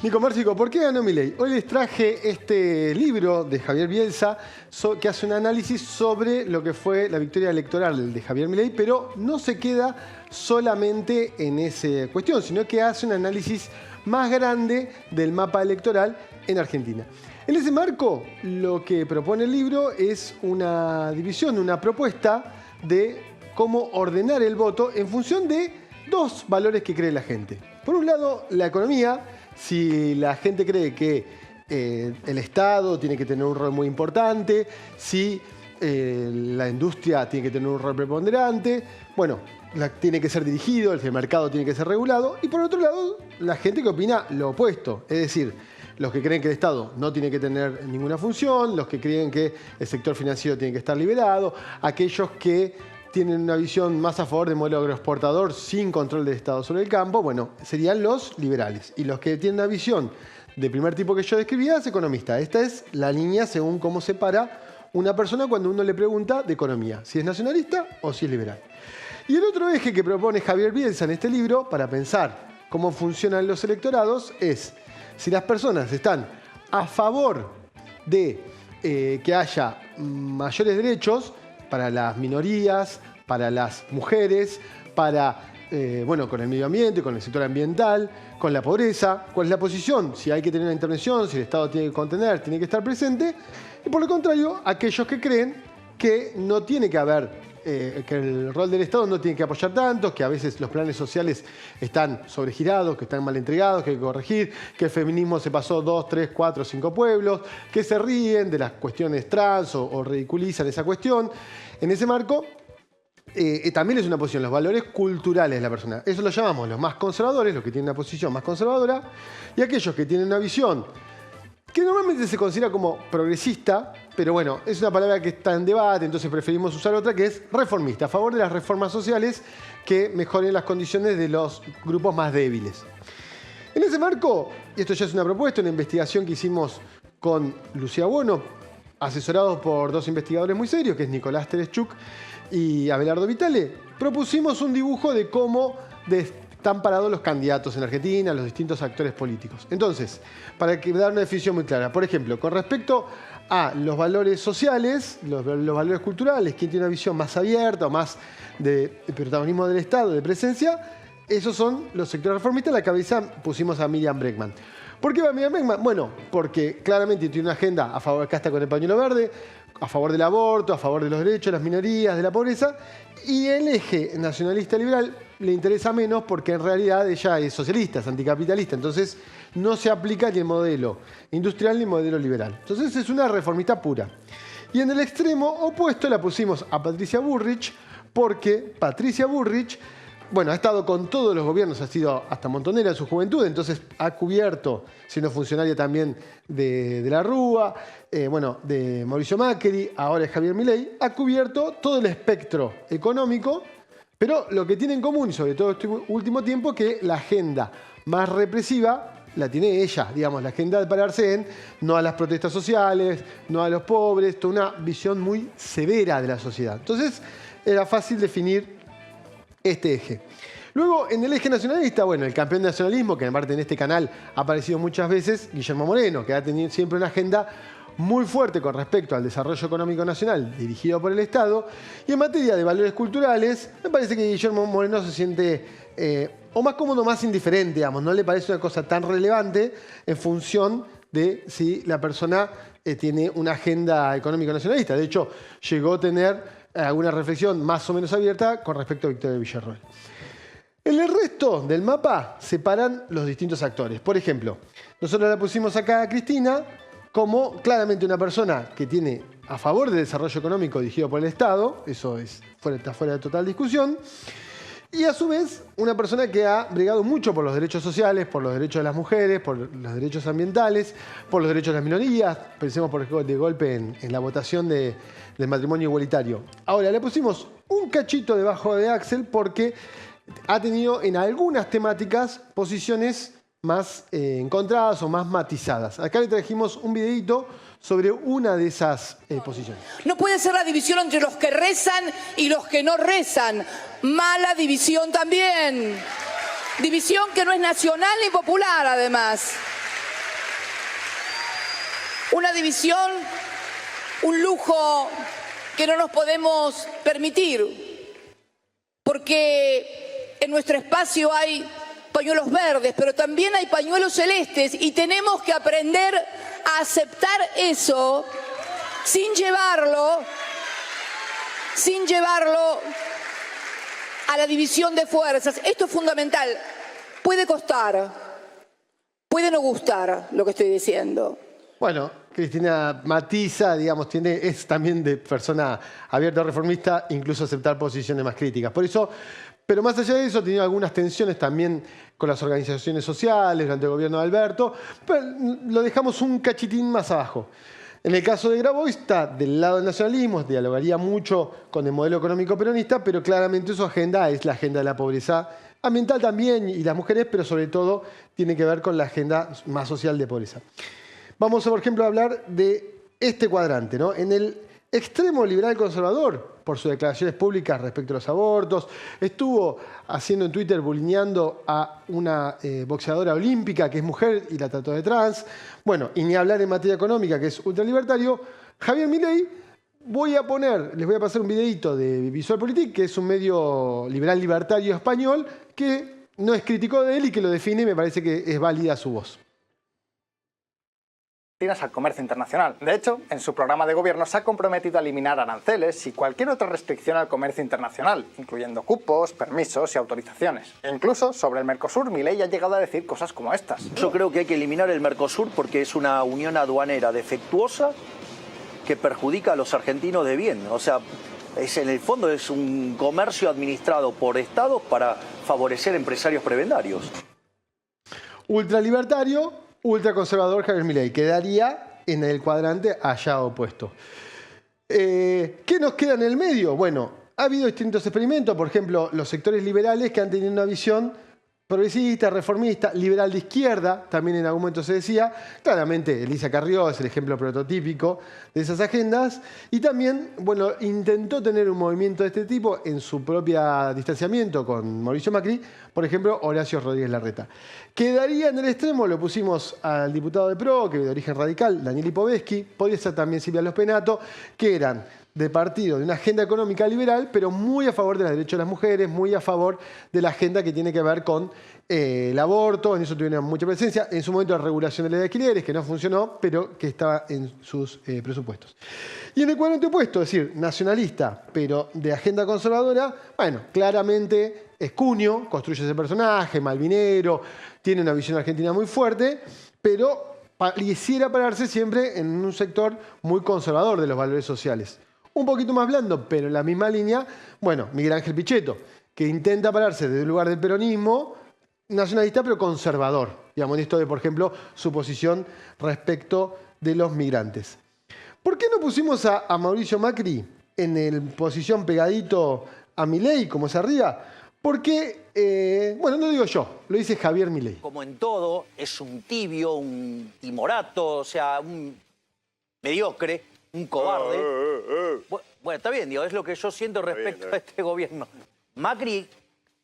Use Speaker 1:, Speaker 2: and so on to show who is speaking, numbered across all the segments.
Speaker 1: Nico Márcico, ¿por qué ganó Milei? Hoy les traje este libro de Javier Bielsa que hace un análisis sobre lo que fue la victoria electoral de Javier Milei, pero no se queda solamente en esa cuestión, sino que hace un análisis más grande del mapa electoral en Argentina. En ese marco, lo que propone el libro es una división, una propuesta de cómo ordenar el voto en función de dos valores que cree la gente. Por un lado, la economía. Si la gente cree que el Estado tiene que tener un rol muy importante, si la industria tiene que tener un rol preponderante, bueno, tiene que ser dirigido, el mercado tiene que ser regulado. Y por otro lado, la gente que opina lo opuesto, es decir, los que creen que el Estado no tiene que tener ninguna función, los que creen que el sector financiero tiene que estar liberado, aquellos que tienen una visión más a favor del modelo agroexportador sin control del Estado sobre el campo, bueno, serían los liberales. Y los que tienen una visión de primer tipo que yo describía es economista. Esta es la línea según cómo se para una persona cuando uno le pregunta de economía, si es nacionalista o si es liberal. Y el otro eje que propone Javier Bielsa en este libro para pensar cómo funcionan los electorados es si las personas están a favor de que haya mayores derechos para las minorías, para las mujeres, para, con el medio ambiente, con el sector ambiental, con la pobreza, cuál es la posición, si hay que tener una intervención, si el Estado tiene que contener, tiene que estar presente, y por lo contrario, aquellos que creen que no tiene que haber, que el rol del Estado no tiene que apoyar tanto, que a veces los planes sociales están sobregirados, que están mal entregados, que hay que corregir, que el feminismo se pasó 2, 3, 4, 5 pueblos, que se ríen de las cuestiones trans o ridiculizan esa cuestión. En ese marco, también es una posición, los valores culturales de la persona. Eso lo llamamos los más conservadores, los que tienen una posición más conservadora, y aquellos que tienen una visión que normalmente se considera como progresista, pero bueno, es una palabra que está en debate, entonces preferimos usar otra que es reformista, a favor de las reformas sociales que mejoren las condiciones de los grupos más débiles. En ese marco, y esto ya es una propuesta, una investigación que hicimos con Lucía Bono, asesorados por dos investigadores muy serios, que es Nicolás Tereshchuk y Abelardo Vitale, propusimos un dibujo de cómo están parados los candidatos en Argentina, los distintos actores políticos. Entonces, para dar una definición muy clara, por ejemplo, con respecto a los valores sociales, los valores culturales, quién tiene una visión más abierta o más de protagonismo del Estado, de presencia, esos son los sectores reformistas. En la cabeza pusimos a Miriam Bregman. ¿Por qué va Miriam Bregman? Bueno, porque claramente tiene una agenda a favor, acá está con el pañuelo verde, a favor del aborto, a favor de los derechos de las minorías, de la pobreza, y el eje nacionalista liberal le interesa menos porque en realidad ella es socialista, es anticapitalista, entonces no se aplica ni el modelo industrial ni el modelo liberal. Entonces es una reformista pura. Y en el extremo opuesto la pusimos a Patricia Bullrich, porque Patricia Bullrich, bueno, ha estado con todos los gobiernos, ha sido hasta montonera en su juventud, entonces ha cubierto, siendo funcionaria también de la Rúa, de Mauricio Macri, ahora es Javier Milei, ha cubierto todo el espectro económico, pero lo que tiene en común, sobre todo este último tiempo, que la agenda más represiva la tiene ella, digamos, la agenda de pararse en no a las protestas sociales, no a los pobres, toda una visión muy severa de la sociedad. Entonces era fácil definir este eje. Luego, en el eje nacionalista, bueno, el campeón de nacionalismo, que aparte en este canal ha aparecido muchas veces, Guillermo Moreno, que ha tenido siempre una agenda muy fuerte con respecto al desarrollo económico nacional dirigido por el Estado. Y en materia de valores culturales, me parece que Guillermo Moreno se siente o más cómodo, más indiferente, digamos. No le parece una cosa tan relevante en función de si la persona tiene una agenda económica nacionalista. De hecho, llegó a tener alguna reflexión más o menos abierta con respecto a Victoria Villarroel. En el resto del mapa se paran los distintos actores. Por ejemplo, nosotros la pusimos acá a Cristina como claramente una persona que tiene a favor del desarrollo económico dirigido por el Estado, eso está fuera de total discusión, y a su vez una persona que ha bregado mucho por los derechos sociales, por los derechos de las mujeres, por los derechos ambientales, por los derechos de las minorías. Pensemos de golpe en la votación del matrimonio igualitario. Ahora, le pusimos un cachito debajo de Axel porque ha tenido en algunas temáticas posiciones más encontradas o más matizadas. Acá le trajimos un videíto sobre una de esas posiciones.
Speaker 2: No puede ser la división entre los que rezan y los que no rezan. Mala división también. División que no es nacional ni popular, además. Una división, un lujo que no nos podemos permitir, porque en nuestro espacio hay pañuelos verdes, pero también hay pañuelos celestes y tenemos que aprender a aceptar eso sin llevarlo a la división de fuerzas. Esto es fundamental. Puede costar, puede no gustar lo que estoy diciendo.
Speaker 1: Bueno, Cristina matiza, digamos, es también de persona abierta, reformista, incluso aceptar posiciones más críticas. Por eso, pero más allá de eso, tenía algunas tensiones también con las organizaciones sociales durante el gobierno de Alberto, pero lo dejamos un cachitín más abajo. En el caso de Grabois está del lado del nacionalismo, dialogaría mucho con el modelo económico peronista, pero claramente su agenda es la agenda de la pobreza ambiental también y las mujeres, pero sobre todo tiene que ver con la agenda más social de pobreza. Vamos, por ejemplo, a hablar de este cuadrante, ¿no? En el extremo liberal conservador, por sus declaraciones públicas respecto a los abortos, estuvo haciendo en Twitter bulineando a una boxeadora olímpica que es mujer y la trató de trans. Bueno, y ni hablar en materia económica, que es ultralibertario. Javier Milei, les voy a pasar un videíto de Visualpolitik, que es un medio liberal libertario español, que no es crítico de él y que lo define y me parece que es válida su voz.
Speaker 3: Al comercio internacional. De hecho, en su programa de gobierno se ha comprometido a eliminar aranceles y cualquier otra restricción al comercio internacional, incluyendo cupos, permisos y autorizaciones. E incluso sobre el Mercosur, Milei ha llegado a decir cosas como estas.
Speaker 4: Yo creo que hay que eliminar el Mercosur porque es una unión aduanera defectuosa que perjudica a los argentinos de bien. O sea, en el fondo es un comercio administrado por estados para favorecer empresarios prebendarios.
Speaker 1: Ultralibertario, ultraconservador Javier Milei. Quedaría en el cuadrante allá opuesto. ¿Qué nos queda en el medio? Bueno, ha habido distintos experimentos. Por ejemplo, los sectores liberales que han tenido una visión progresista, reformista, liberal de izquierda, también en algún momento se decía. Claramente, Elisa Carrió es el ejemplo prototípico de esas agendas. Y también, bueno, intentó tener un movimiento de este tipo en su propio distanciamiento con Mauricio Macri, por ejemplo, Horacio Rodríguez Larreta. Quedaría en el extremo, lo pusimos al diputado de PRO, que es de origen radical, Daniel Lipovetsky, podría ser también Silvia Lospenato, que eran de partido de una agenda económica liberal, pero muy a favor de los derechos de las mujeres, muy a favor de la agenda que tiene que ver con el aborto, en eso tuvieron mucha presencia, en su momento la regulación de la ley de alquileres, que no funcionó, pero que estaba en sus presupuestos. Y en el cuadrante opuesto, es decir, nacionalista, pero de agenda conservadora, bueno, claramente es Cunio, construye ese personaje, malvinero, tiene una visión argentina muy fuerte, pero quisiera pararse siempre en un sector muy conservador de los valores sociales. Un poquito más blando, pero en la misma línea, bueno, Miguel Ángel Pichetto, que intenta pararse desde un lugar del peronismo, nacionalista pero conservador, digamos, en esto de, por ejemplo, su posición respecto de los migrantes. ¿Por qué no pusimos a Mauricio Macri en posición pegadito a Milei, como es arriba? Porque, bueno, no digo yo, lo dice Javier Milei.
Speaker 4: Como en todo, es un tibio, un timorato, o sea, un mediocre, un cobarde. Bueno, está bien, digo, es lo que yo siento respecto a este gobierno. Macri,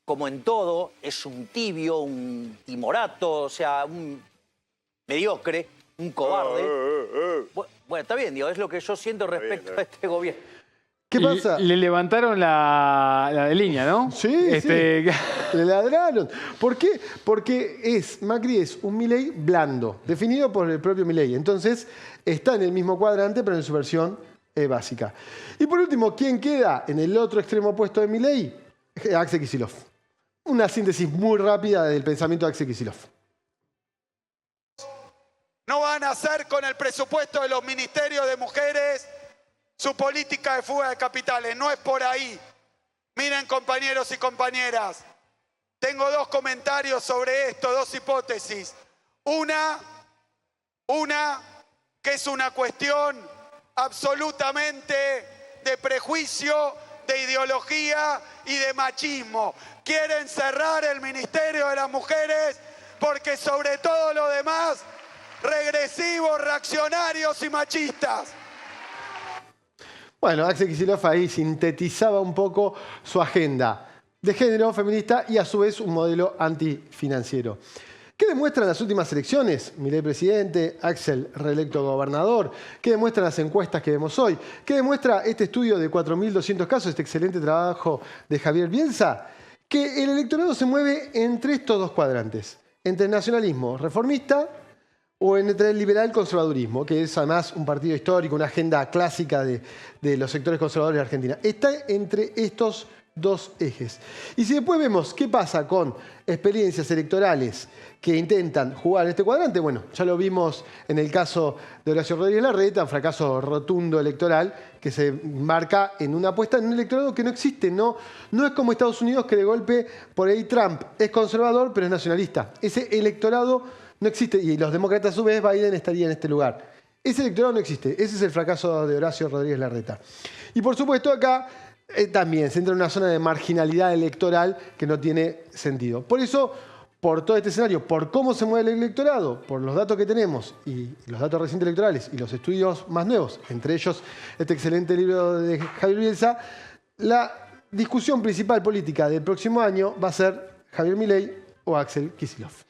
Speaker 4: como en todo, es un tibio, un timorato, o sea, un mediocre, un cobarde. Bueno, está bien, digo, es lo que yo siento respecto a este gobierno.
Speaker 1: ¿Qué pasa?
Speaker 5: Le levantaron la de línea, ¿no?
Speaker 1: Sí, sí. Le ladraron. ¿Por qué? Porque Macri es un Milei blando, definido por el propio Milei. Entonces, está en el mismo cuadrante, pero en su versión básica. Y por último, ¿quién queda en el otro extremo opuesto de Milei? Axel Kicillof. Una síntesis muy rápida del pensamiento de Axel Kicillof.
Speaker 6: No van a hacer con el presupuesto de los ministerios de mujeres su política de fuga de capitales. No es por ahí. Miren, compañeros y compañeras, tengo dos comentarios sobre esto, dos hipótesis. Una que es una cuestión absolutamente de prejuicio, de ideología y de machismo. Quieren cerrar el Ministerio de las Mujeres porque sobre todo lo demás, regresivos, reaccionarios y machistas.
Speaker 1: Bueno, Axel Kicillof ahí sintetizaba un poco su agenda de género feminista y a su vez un modelo antifinanciero. ¿Qué demuestran las últimas elecciones? Milei presidente, Axel reelecto gobernador. ¿Qué demuestran las encuestas que vemos hoy? ¿Qué demuestra este estudio de 4.200 casos, este excelente trabajo de Javier Bielsa? Que el electorado se mueve entre estos dos cuadrantes, entre el nacionalismo reformista o entre el liberal conservadurismo, que es además un partido histórico, una agenda clásica de los sectores conservadores de Argentina. Está entre estos dos ejes. Y si después vemos qué pasa con experiencias electorales que intentan jugar este cuadrante, bueno, ya lo vimos en el caso de Horacio Rodríguez Larreta, un fracaso rotundo electoral que se marca en una apuesta en un electorado que no existe. No es como Estados Unidos, que de golpe por ahí Trump es conservador pero es nacionalista. Ese electorado no existe, y los demócratas a su vez, Biden estaría en este lugar. Ese electorado no existe. Ese es el fracaso de Horacio Rodríguez Larreta. Y por supuesto acá también se entra en una zona de marginalidad electoral que no tiene sentido. Por eso, por todo este escenario, por cómo se mueve el electorado, por los datos que tenemos y los datos recientes electorales y los estudios más nuevos, entre ellos este excelente libro de Javier Bielsa, la discusión principal política del próximo año va a ser Javier Milei o Axel Kicillof.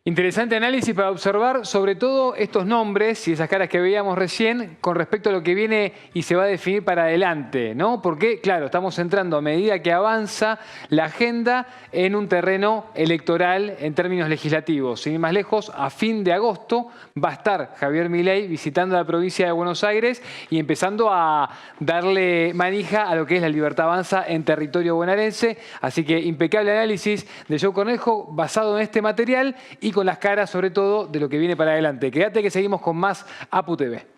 Speaker 5: Interesante análisis para observar sobre todo estos nombres y esas caras que veíamos recién con respecto a lo que viene y se va a definir para adelante, ¿no? Porque, claro, estamos entrando a medida que avanza la agenda en un terreno electoral en términos legislativos. Sin ir más lejos, a fin de agosto va a estar Javier Milei visitando la provincia de Buenos Aires y empezando a darle manija a lo que es la Libertad Avanza en territorio bonaerense. Así que impecable análisis de Joe Cornejo basado en este material y con las caras, sobre todo, de lo que viene para adelante. Quédate que seguimos con más APU TV.